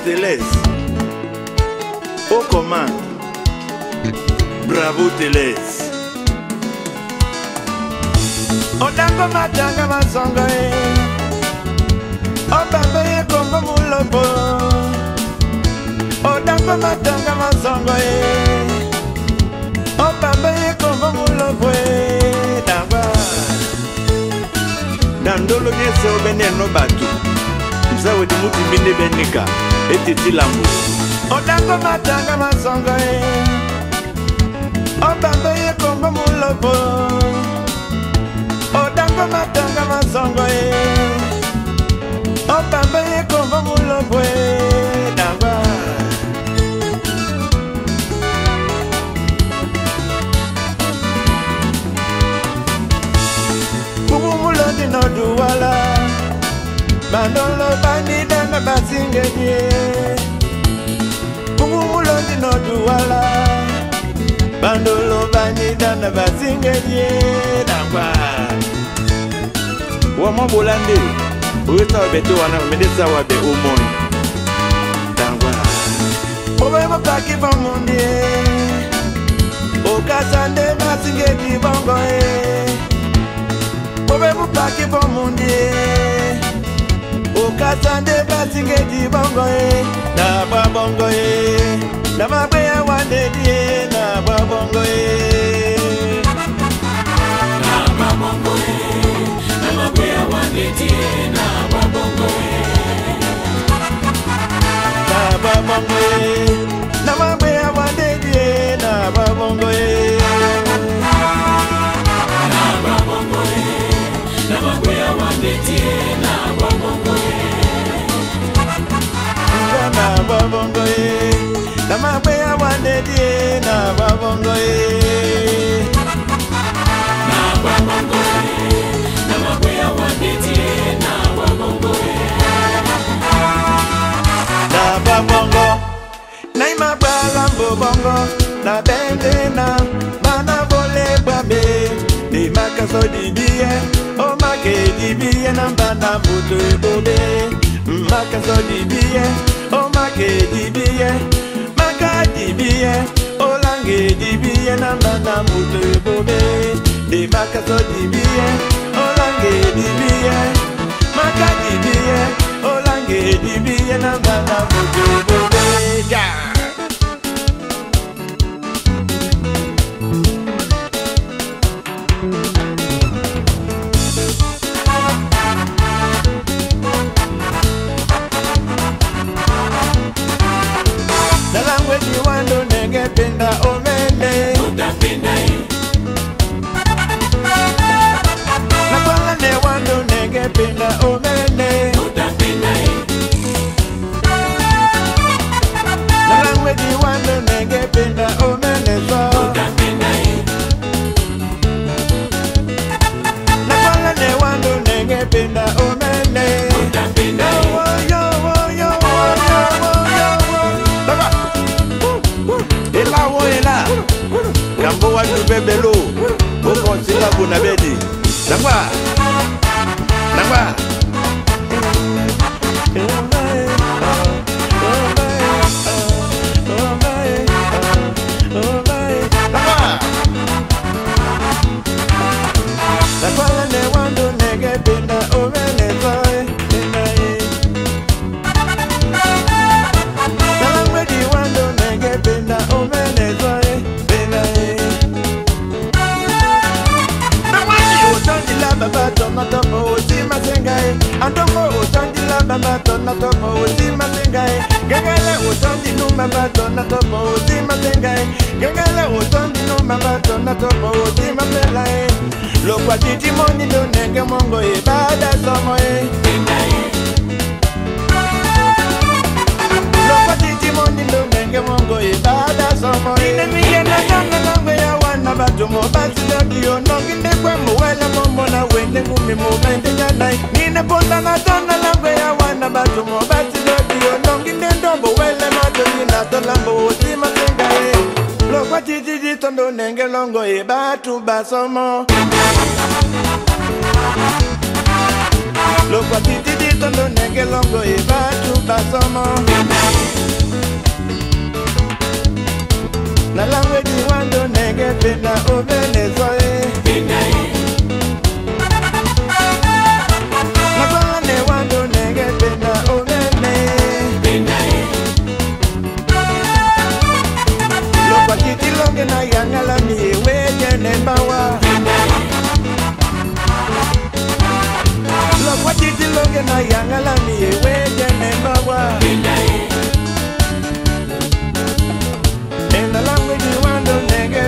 Thélèse. Aux commandes. Bravo Thélèse. Odango matanga masonga Obambe kombo mulobo. Odango matanga masonga Obambe kombo mulobo. Damba Dandolo nyese obene no batu. Msawe di muti binde benika etiti lambo. Odango matanga masonga Obambe kombo mulobo. Odango matanga masonga Obambe kombo mulobo. Damba Kumulodi no duwala Bandolo bani dana basingenye. Kumulodi no duwala Bandolo bani dana basingenye. Dangwa Wama bolande Uweta wabeto wana medesa wabe umoni. Dangwa Owe mokaki bamundi Okasande basingenye bongo Owe mokaki bamundi Okasande basingenye bongo Na babongo Na mabea wadedi Na babongo Na babongo Na mabea wadedi Na babongo Na babongo Na mabea wadedi Na babongo Na babongo Na mabea wadedi Na babongo Na babongo Na mabea wadedi Na babongo Na babongo Na mabea wadedi Na babongo Na babongo Na imabala mbobongo Na bende na Mana bole babe Ni makaso dibiye O make dibiye Na mbana mutu ebobe Makaso dibiye O make dibiye Maka dibiye O lange dibiye Na mbana mutu ebobe Ni makaso dibiye O lange dibiye Maka dibiye O lange dibiye Na mbana mutu ebobe Penda omene Utapenda Na kwala ne wando nege penda omene Utapenda Na langwe di wando nege penda omene so Utapenda Na kwala ne wando nege penda omene Utapenda Yo Baba Ela wo ela Kambo wa bebelo Oko sila kuna bedi Nangwa Nakwala ne wando nege penda omene zoe Nalangwe di wando nege penda omene zoe Baba tona topo uti masengai Andongo utondi la baba tona topo uti masengai Gengele utondi no baba tona topo uti masengai Gengele utondi no baba tona topo uti masengai Lokwa titi moni do nege mongo ibada somo Lokwa titi moni do nege mongo ibada somo Ine miye na janga langwe ya wana batumo basi lodiyo Nonginde kwe muwele mombo na wende ngumi mumente nyanai Nine ponda na tona langwe ya wana batumo basi lodiyo Nonginde ndombo wele mato nina tolambo uti masengae Lokwa titi tondo nenge longo ibatu basomo Lokwa titidi tondo nenge longo e batu basomo. Na langwe di wando nenge pena o Venezoe. Na kwala ne wando nenge pena o Vene. Lokwa titi longe na yangala mi weye nembawa. Lokwa titi longe na yangala mi weye nembawa. And the language you want to nigga